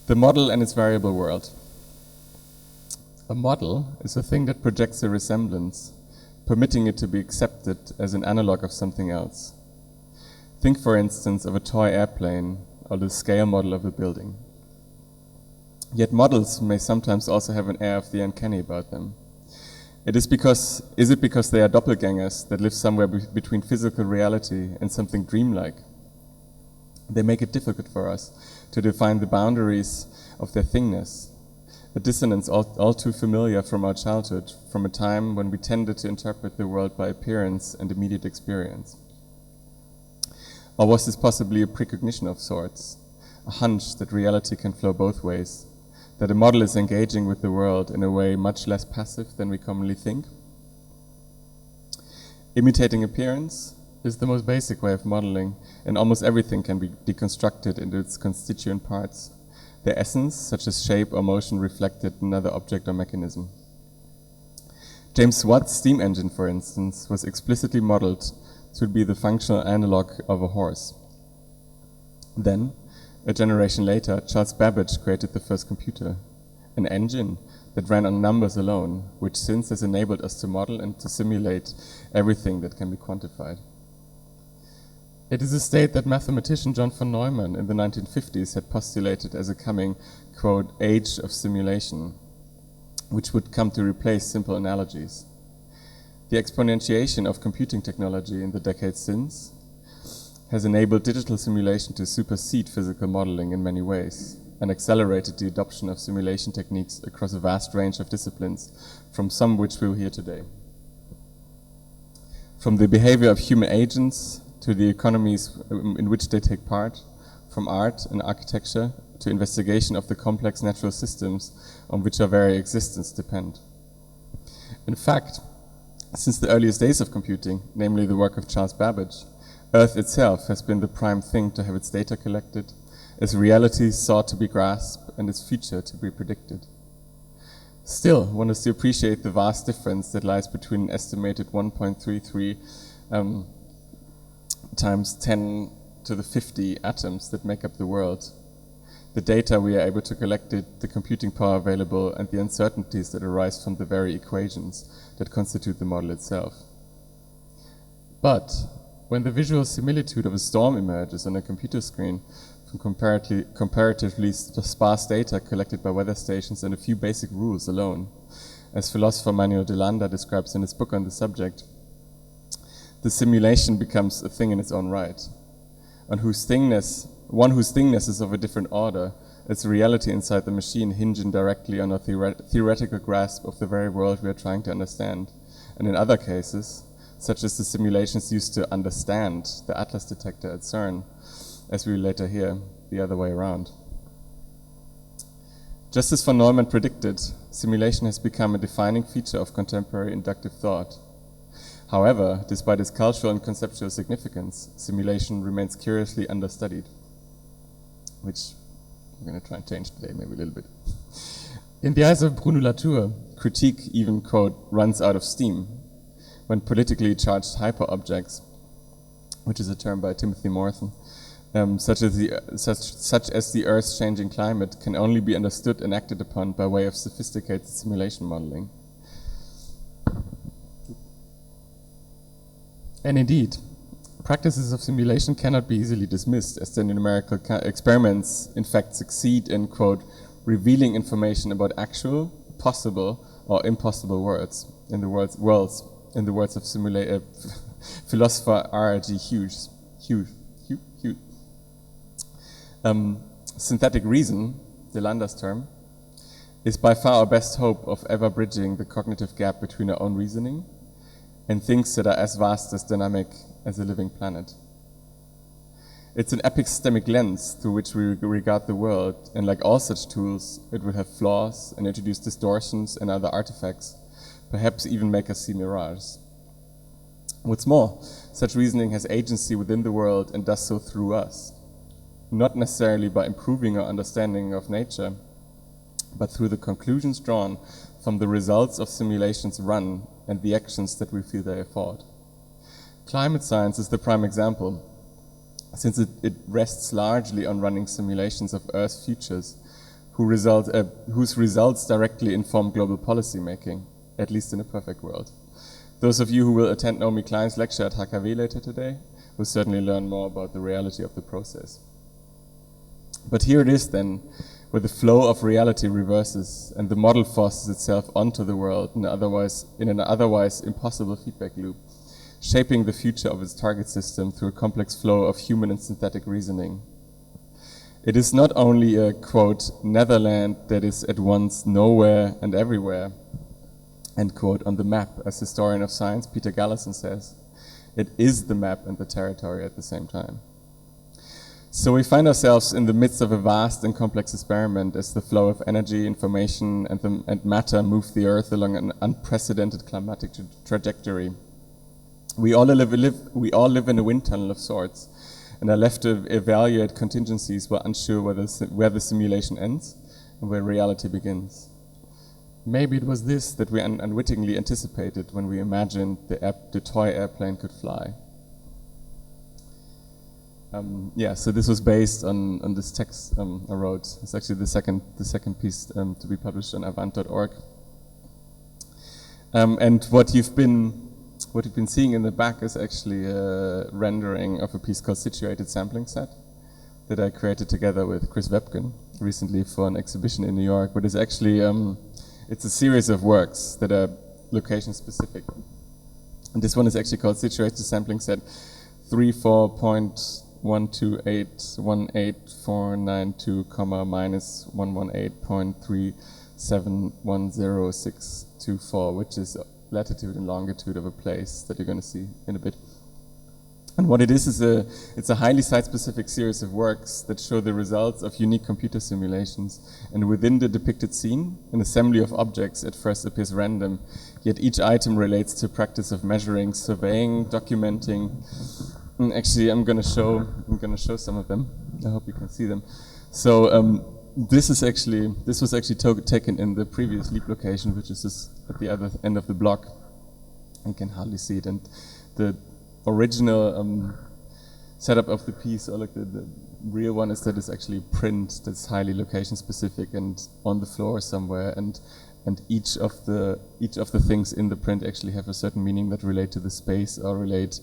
The model and its variable world. A model is a thing that projects a resemblance, permitting it to be accepted as an analog of something else. Think, for instance, of a toy airplane or the scale model of a building. Yet models may sometimes also have an air of the uncanny about them. Is it because they are doppelgangers that live somewhere between physical reality and something dreamlike? They make it difficult for us to define the boundaries of their thingness, a dissonance all too familiar from our childhood, from a time when we tended to interpret the world by appearance and immediate experience. Or was this possibly a precognition of sorts, a hunch that reality can flow both ways, that a model is engaging with the world in a way much less passive than we commonly think? Imitating appearance is the most basic way of modeling, and almost everything can be deconstructed into its constituent parts, their essence, such as shape or motion, reflected in another object or mechanism. James Watt's steam engine, for instance, was explicitly modeled to be the functional analog of a horse. Then, a generation later, Charles Babbage created the first computer, an engine that ran on numbers alone, which since has enabled us to model and to simulate everything that can be quantified. It is a state that mathematician John von Neumann in the 1950s had postulated as a coming, quote, age of simulation, which would come to replace simple analogies. The exponentiation of computing technology in the decades since has enabled digital simulation to supersede physical modeling in many ways, and accelerated the adoption of simulation techniques across a vast range of disciplines, from some which we'll hear today. From the behavior of human agents to the economies in which they take part, from art and architecture to investigation of the complex natural systems on which our very existence depend. In fact, since the earliest days of computing, namely the work of Charles Babbage, Earth itself has been the prime thing to have its data collected, its reality sought to be grasped, and its future to be predicted. Still, one is to appreciate the vast difference that lies between an estimated 1.33 times 10 to the 50 atoms that make up the world, the data we are able to collect, the computing power available, and the uncertainties that arise from the very equations that constitute the model itself. But when the visual similitude of a storm emerges on a computer screen from comparatively sparse data collected by weather stations and a few basic rules alone, as philosopher Manuel de Landa describes in his book on the subject, the simulation becomes a thing in its own right, one whose thingness is of a different order, its reality inside the machine hinging directly on a theoretical grasp of the very world we are trying to understand, and in other cases, such as the simulations used to understand the Atlas detector at CERN, as we will later hear, the other way around. Just as von Neumann predicted, simulation has become a defining feature of contemporary inductive thought. However, despite its cultural and conceptual significance, simulation remains curiously understudied, which I'm going to try and change today maybe a little bit. In the eyes of Bruno Latour, critique even, quote, runs out of steam when politically charged hyper-objects, which is a term by Timothy Morrison, such as the Earth's changing climate, can only be understood and acted upon by way of sophisticated simulation modeling. And indeed, practices of simulation cannot be easily dismissed, as the numerical experiments in fact succeed in, quote, revealing information about actual, possible, or impossible worlds, in the words of philosopher R.G. Hughes. Synthetic reason, de Landa's term, is by far our best hope of ever bridging the cognitive gap between our own reasoning and things that are as vast as dynamic as a living planet. It's an epistemic lens through which we regard the world, and like all such tools, it will have flaws and introduce distortions and other artifacts, perhaps even make us see mirages. What's more, such reasoning has agency within the world and does so through us, not necessarily by improving our understanding of nature, but through the conclusions drawn from the results of simulations run and the actions that we feel they afford. Climate science is the prime example, since it rests largely on running simulations of Earth's futures, whose results directly inform global policy making, at least in a perfect world. Those of you who will attend Naomi Klein's lecture at HKW later today will certainly learn more about the reality of the process. But here it is then, where the flow of reality reverses and the model forces itself onto the world in an otherwise impossible feedback loop, shaping the future of its target system through a complex flow of human and synthetic reasoning. It is not only a, quote, netherland that is at once nowhere and everywhere, end quote, on the map, as historian of science Peter Gallison says. It is the map and the territory at the same time. So we find ourselves in the midst of a vast and complex experiment as the flow of energy, information, and matter move the Earth along an unprecedented climatic trajectory. We all live in a wind tunnel of sorts, and are left to evaluate contingencies while unsure where the simulation ends and where reality begins. Maybe it was this that we unwittingly anticipated when we imagined the toy airplane could fly. So this was based on this text I wrote. It's actually the second piece to be published on Avant.org. And what you've been seeing in the back is actually a rendering of a piece called Situated Sampling Set that I created together with Chris Webken recently for an exhibition in New York. But it's actually it's a series of works that are location specific. And this one is actually called Situated Sampling Set 34.1281849.2, minus 118.3710624, which is latitude and longitude of a place that you're going to see in a bit. And what it is it's a highly site-specific series of works that show the results of unique computer simulations. And within the depicted scene, an assembly of objects at first appears random, yet each item relates to practice of measuring, surveying, documenting. And actually, I'm going to show some of them. I hope you can see them. So this was actually taken in the previous LEAP location, which is just at the other end of the block. You can hardly see it. And the original setup of the piece, or like the real one, is that it's actually a print that's highly location specific and on the floor somewhere, and each of the things in the print actually have a certain meaning that relate to the space or relate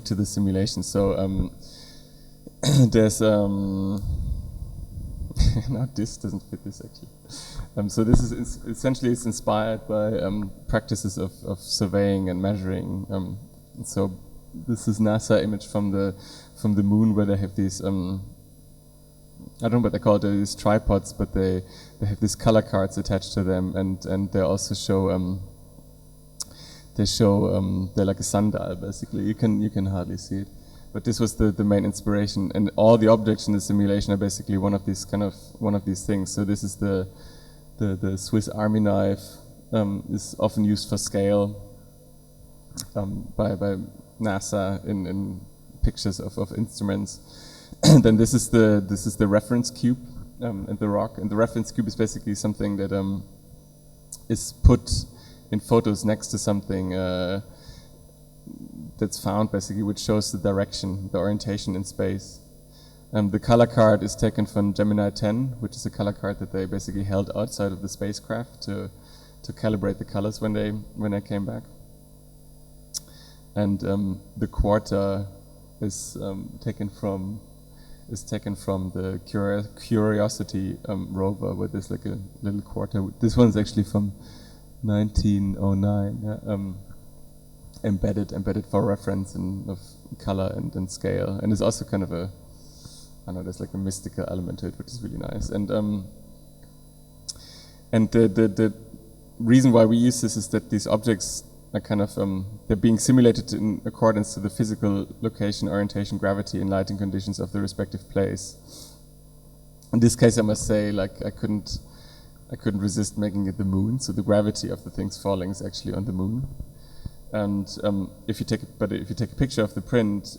to the simulation. So there's no, this doesn't fit this actually. So this is essentially it's inspired by practices of surveying and measuring. So this is NASA image from the moon, where they have these I don't know what they call it, these tripods, but they have these color cards attached to them, and they also show they're like a sundial basically. You can hardly see it. But this was the main inspiration, and all the objects in the simulation are basically one of these things. So this is the Swiss Army knife, is often used for scale by NASA in pictures of instruments. Then this is the reference cube and the rock, and the reference cube is basically something that is put in photos next to something that's found basically, which shows the direction, the orientation in space. The color card is taken from Gemini 10, which is a color card that they basically held outside of the spacecraft to calibrate the colors when they came back. And the quarter is taken from the Curiosity rover, where there's like a little quarter. This one's actually from 1909. Embedded for reference of color and scale, and it's also kind of I don't know, there's like a mystical element to it, which is really nice. And the reason why we use this is that these objects are kind of they're being simulated in accordance to the physical location, orientation, gravity, and lighting conditions of the respective place. In this case, I must say, like I couldn't resist making it the moon. So the gravity of the things falling is actually on the moon. And if you take a picture of the print,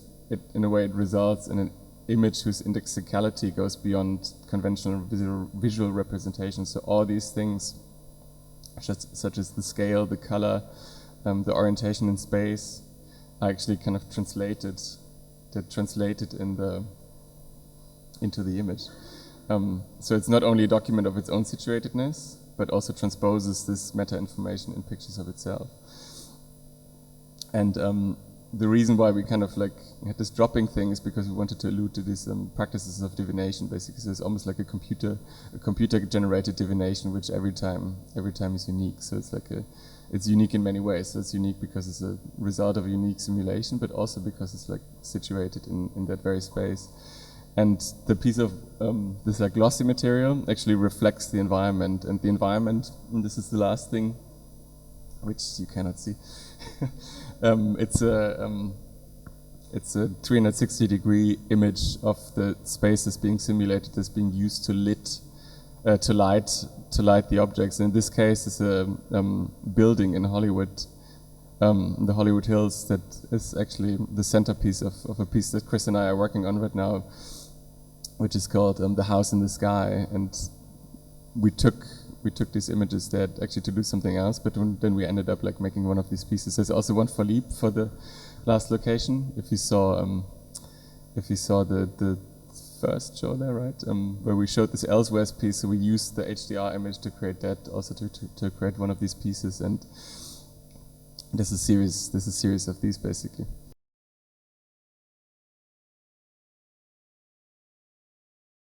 in a way it results in an image whose indexicality goes beyond conventional visual representation. So all these things, such as the scale, the color, the orientation in space, are actually kind of translated into the image. So it's not only a document of its own situatedness, but also transposes this meta-information in pictures of itself. And the reason why we kind of like had this dropping thing is because we wanted to allude to these practices of divination, basically. So it's almost like a computer-generated divination, which every time is unique. So it's like it's unique in many ways. So it's unique because it's a result of a unique simulation, but also because it's like situated in that very space. And the piece of this like glossy material actually reflects the environment, and the environment, and this is the last thing, which you cannot see. It's a 360-degree image of the spaces being simulated that's being used to light the objects. In this case, it's a building in Hollywood, the Hollywood Hills, that is actually the centerpiece of a piece that Chris and I are working on right now, which is called The House in the Sky. And we took these images there actually to do something else, but then we ended up like making one of these pieces. There's also one for Leap for the last location. If you saw the first show there, right, where we showed this Elsewhere's piece, so we used the HDR image to create that, also to create one of these pieces, and there's a series of these basically.